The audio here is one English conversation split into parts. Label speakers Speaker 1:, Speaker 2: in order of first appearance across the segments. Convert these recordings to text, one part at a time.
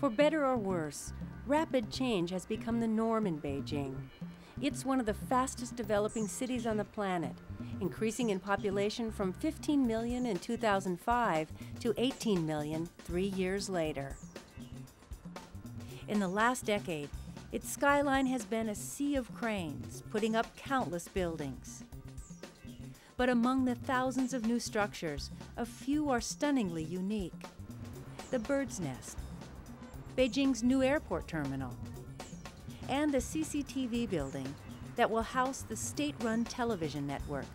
Speaker 1: For better or worse, rapid change has become the norm in Beijing. It's one of the fastest developing cities on the planet, increasing in population from 15 million in 2005 to 18 million 3 years later. In the last decade, its skyline has been a sea of cranes, putting up countless buildings. But among the thousands of new structures, a few are stunningly unique. The Bird's Nest, Beijing's new airport terminal, and the CCTV building that will house the state-run television network.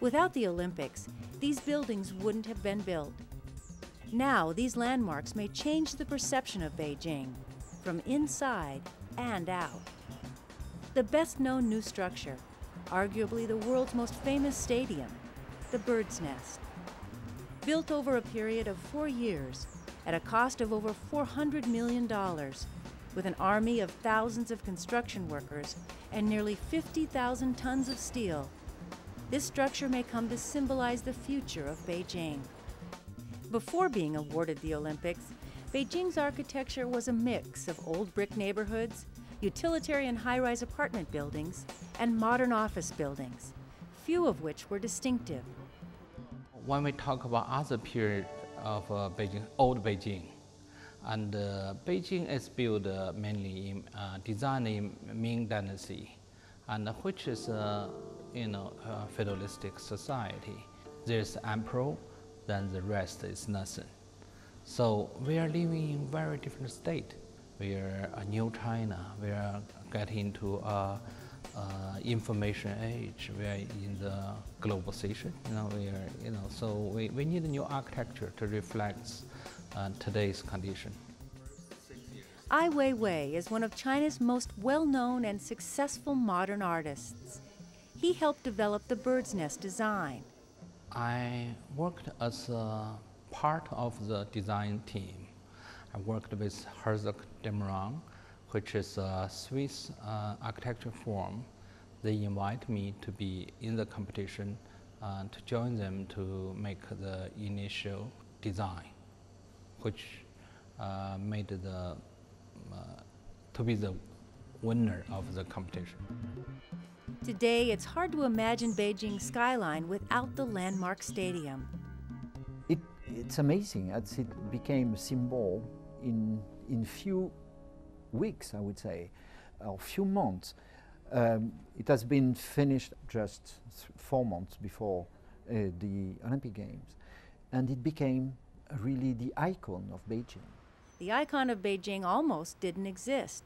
Speaker 1: Without the Olympics, these buildings wouldn't have been built. Now, these landmarks may change the perception of Beijing from inside and out. The best-known new structure, arguably the world's most famous stadium, the Bird's Nest. Built over a period of 4 years, at a cost of over $400 million, with an army of thousands of construction workers and nearly 50,000 tons of steel, this structure may come to symbolize the future of Beijing. Before being awarded the Olympics, Beijing's architecture was a mix of old brick neighborhoods, utilitarian high-rise apartment buildings, and modern office buildings, few of which were distinctive.
Speaker 2: When we talk about other period of Beijing, old Beijing, and Beijing is built mainly in designed in Ming Dynasty, and which is a feudalistic society. There's emperor, then the rest is nothing. So we are living in very different state. We are a new China. We are getting to information age. We are in the globalization. So we need a new architecture to reflect today's condition.
Speaker 1: Ai Weiwei is one of China's most well-known and successful modern artists. He helped develop the Bird's Nest design.
Speaker 2: I worked as a part of the design team. I worked with Herzog Demeron, which is a Swiss architecture firm. They invite me to be in the competition to join them to make the initial design, which made to be the winner of the competition.
Speaker 1: Today, it's hard to imagine Beijing's skyline without the landmark stadium.
Speaker 3: It's amazing as it became a symbol in few weeks, I would say, or few months. It has been finished just 4 months before the Olympic Games, and it became really the icon of Beijing.
Speaker 1: The icon of Beijing almost didn't exist.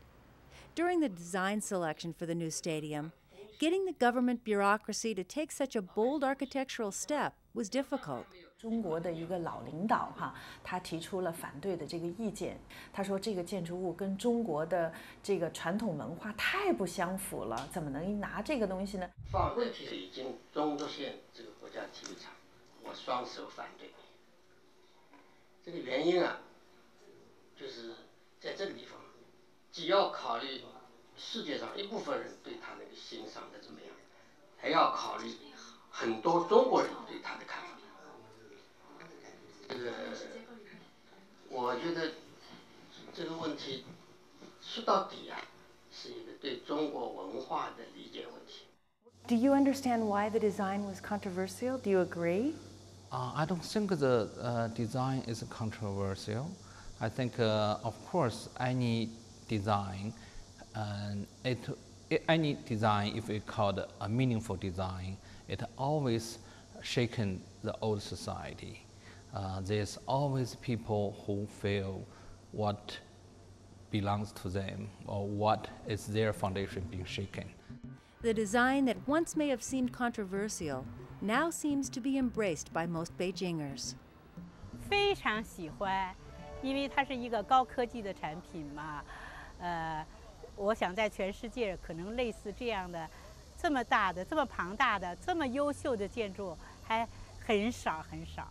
Speaker 1: During the design selection for the new stadium, getting the government bureaucracy to take such a bold architectural step was difficult.
Speaker 4: 中国的一个老领导他提出了反对的这个意见。他说这个建筑物跟中国的这个传统文化太不相符了，怎么能拿这个东西呢？
Speaker 5: 放在北京中轴线这个国家体育场，我双手反对。这个原因就是在这个地方，既要考虑世界上一部分人对他那个欣赏的怎么样，还要考虑很多中国人对他的看法。我觉得这个问题说到底是一个对中国文化的理解问题。
Speaker 4: Do you understand why the design was controversial? Do you agree?
Speaker 2: I don't think the design is controversial. I think, of course, any design, if we call it a meaningful design, it always shaken the old society. There's always people who feel what belongs to them or what is their foundation being shaken.
Speaker 1: The design that once may have seemed controversial now seems to be embraced by most Beijingers.
Speaker 6: 非常喜欢，因为它是一个高科技的产品嘛。我想在全世界可能类似这样的、这么大的、这么庞大的、这么优秀的建筑还很少很少。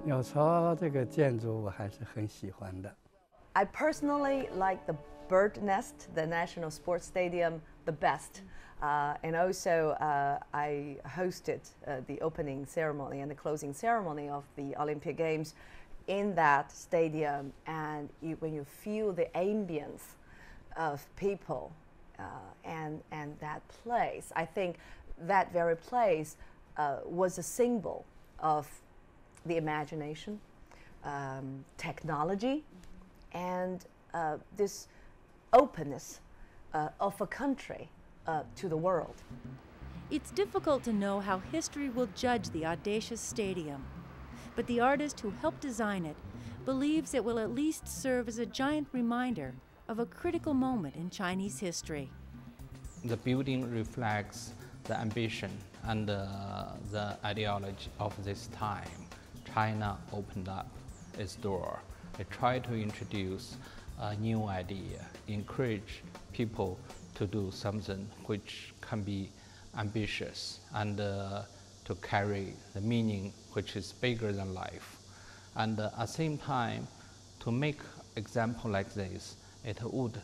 Speaker 7: 有时候这个建筑我还是很喜欢的。
Speaker 4: I personally like the Bird Nest, the National Sports Stadium, the best. And also, I hosted the opening ceremony and the closing ceremony of the Olympic Games in that stadium and when you feel the ambience of people and that place, I think that very place was a symbol of the imagination, technology, and this openness of a country to the world.
Speaker 1: It's difficult to know how history will judge the audacious stadium, but the artist who helped design it believes it will at least serve as a giant reminder of a critical moment in Chinese history.
Speaker 2: The building reflects the ambition and the ideology of this time. China opened up its door. It tried to introduce a new idea, encourage people to do something which can be ambitious and to carry the meaning which is bigger than life. And at the same time, to make example like this, it would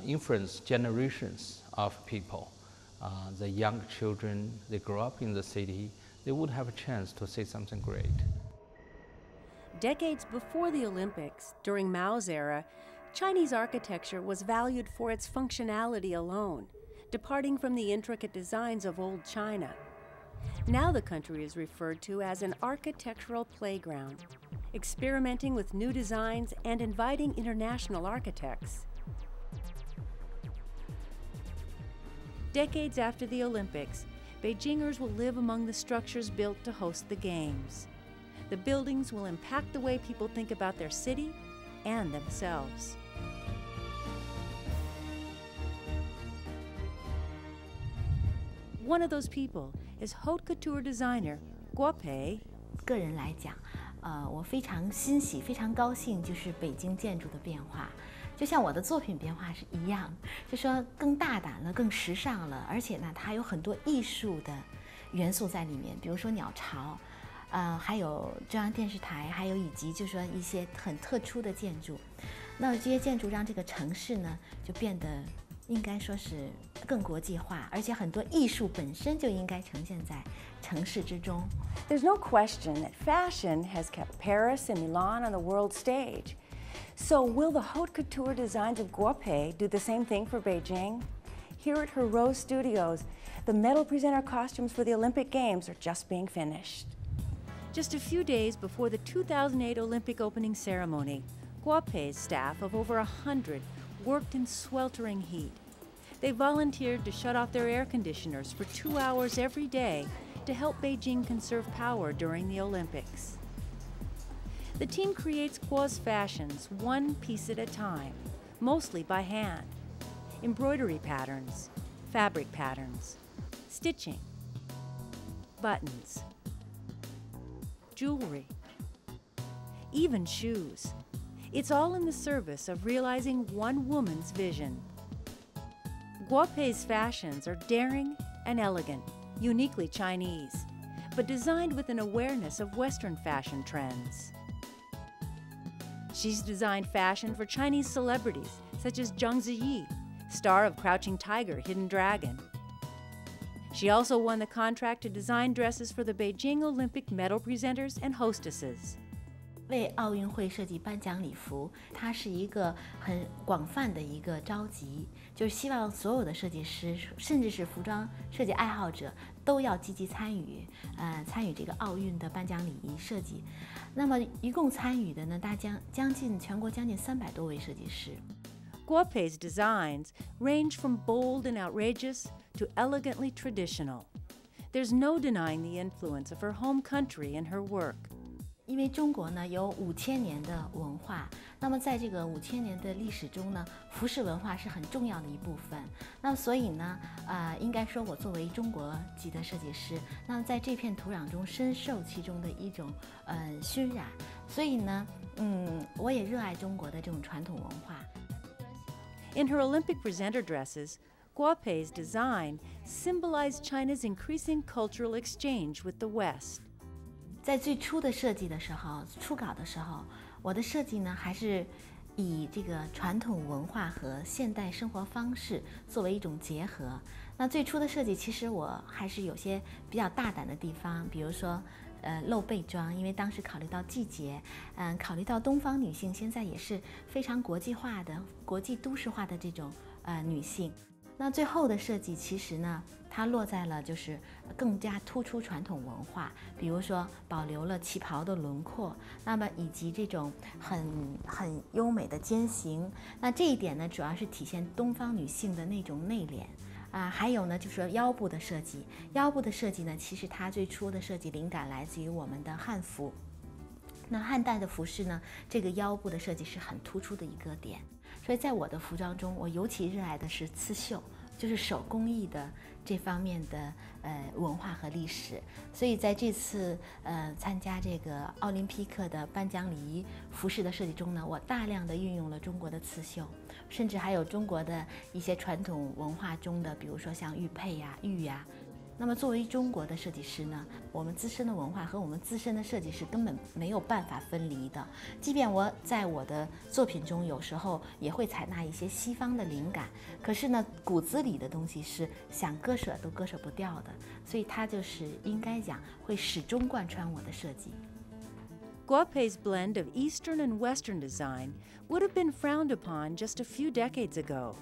Speaker 2: influence generations of people. The young children, they grow up in the city, they would have a chance to see something great.
Speaker 1: Decades before the Olympics, during Mao's era, Chinese architecture was valued for its functionality alone, departing from the intricate designs of old China. Now the country is referred to as an architectural playground, experimenting with new designs and inviting international architects. Decades after the Olympics, Beijingers will live among the structures built to host the Games. The buildings will impact the way people think about their city and themselves. One of those people is haute couture designer Guo Pei.
Speaker 8: 个人来讲，我非常欣喜、非常高兴，就是北京建筑的变化，就像我的作品变化是一样，就说更大胆了、更时尚了，而且呢，它有很多艺术的元素在里面，比如说鸟巢，还有中央电视台，还有以及就说一些很特殊的建筑。那这些建筑让这个城市呢，就变得应该说是更国际化，而且很多艺术本身就应该呈现在城市之中。
Speaker 1: There's no question that fashion has kept Paris and Milan on the world stage. So will the haute couture designs of Guo Pei do the same thing for Beijing? Here at her Rose Studios, the medal presenter costumes for the Olympic Games are just being finished. Just a few days before the 2008 Olympic opening ceremony, Guo Pei's staff of over 100 worked in sweltering heat. They volunteered to shut off their air conditioners for 2 hours every day to help Beijing conserve power during the Olympics. The team creates Guo's fashions one piece at a time, mostly by hand. Embroidery patterns, fabric patterns, stitching, buttons, jewelry, even shoes. It's all in the service of realizing one woman's vision. Guo Pei's fashions are daring and elegant, uniquely Chinese, but designed with an awareness of Western fashion trends. She's designed fashion for Chinese celebrities such as Zhang Ziyi, star of Crouching Tiger, Hidden Dragon. She also won the contract to design dresses for the Beijing Olympic medal presenters and hostesses.
Speaker 8: 为奥运会设计颁奖礼服，它是一个很广泛的一个召集，就是希望所有的设计师，甚至是服装设计爱好者，都要积极参与，参与这个奥运的颁奖礼仪设计。那么一共参与的呢，全国将近300多位设计师。
Speaker 1: Guo Pei's designs range from bold and outrageous to elegantly traditional. There's no denying the influence of her home country in her work.
Speaker 8: 因为中国呢有5000年的文化，那么在这个5000年的历史中呢，服饰文化是很重要的一部分。那所以呢，应该说我作为中国籍的设计师，那么在这片土壤中深受其中的一种熏染，所以呢，我也热爱中国的这种传统文化。
Speaker 1: In her Olympic presenter dresses, Guo Pei's design symbolized China's increasing cultural exchange with the West.
Speaker 8: 在最初的设计的时候，初稿的时候，我的设计呢还是以这个传统文化和现代生活方式作为一种结合。那最初的设计其实我还是有些比较大胆的地方，比如说，露背装，因为当时考虑到季节，考虑到东方女性现在也是非常国际化的、国际都市化的这种女性。那最后的设计其实呢，它落在了就是更加突出传统文化，比如说保留了旗袍的轮廓，那么以及这种很优美的肩型。那这一点呢，主要是体现东方女性的那种内敛。还有呢，就是说腰部的设计。腰部的设计呢，其实它最初的设计灵感来自于我们的汉服。那汉代的服饰呢，这个腰部的设计是很突出的一个点。所以在我的服装中，我尤其热爱的是刺绣，就是手工艺的这方面的文化和历史。所以在这次参加这个奥林匹克的颁奖礼仪服饰的设计中呢，我大量的运用了中国的刺绣，甚至还有中国的一些传统文化中的，比如说像玉佩呀、玉呀。那么作为中国的设计师呢，我们自身的文化和我们自身的设计是根本没有办法分离的。即便我在我的作品中有时候也会采纳一些西方的灵感，可是呢，骨子里的东西是想割舍都割舍不掉的，所以它就是应该讲会始终贯穿我的设计。
Speaker 1: Guopei's blend of Eastern and Western design would have been frowned upon just a few decades ago.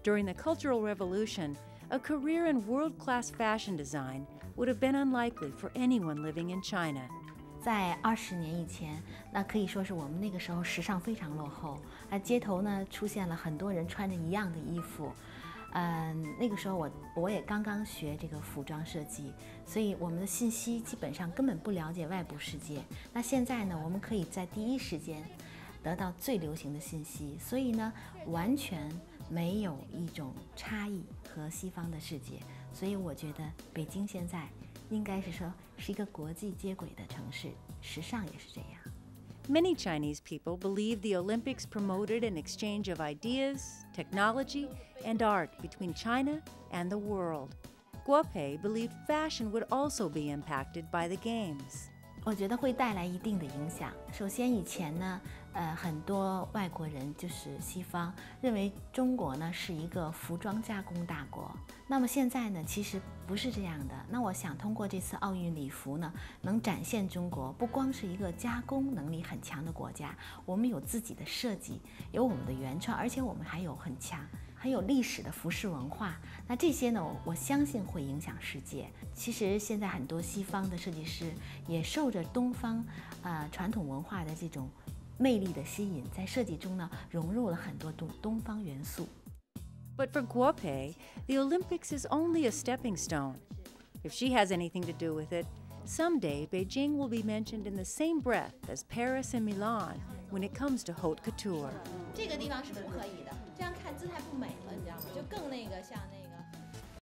Speaker 1: During the Cultural Revolution, a career in world-class fashion design would have been unlikely for anyone living in China.
Speaker 8: 在20年以前，那可以说是我们那个时候时尚非常落后，街头呢出现了很多人穿着一样的衣服。那个时候我也刚刚学这个服装设计，所以我们的信息基本上根本不了解外部世界。那现在呢，我们可以在第一时间得到最流行的信息，所以呢，完全没有一种差异和西方的世界。所以我觉得北京现在应该是说是一个国际接轨的城市，时尚也是这样。
Speaker 1: Many Chinese people believe the Olympics promoted an exchange of ideas, technology, and art between China and the world. Guopei believed fashion would also be impacted by the Games.
Speaker 8: 我觉得会带来一定的影响。首先，以前呢，很多外国人就是西方认为中国呢是一个服装加工大国。那么现在呢，其实不是这样的。那我想通过这次奥运礼服呢，能展现中国不光是一个加工能力很强的国家，我们有自己的设计，有我们的原创，而且我们还有很有历史的服饰文化。那这些呢，我相信会影响世界。其实现在很多西方的设计师也受着东方传统文化的这种魅力的吸引，在设计中呢融入了很多东方元素。
Speaker 1: But for Guopei, the Olympics is only a stepping stone. If she has anything to do with it, someday Beijing will be mentioned in the same breath as Paris and Milan when it comes to haute couture.
Speaker 8: 这个地方是不可以的，这样看姿态不美了，你知道吗？就更那个像。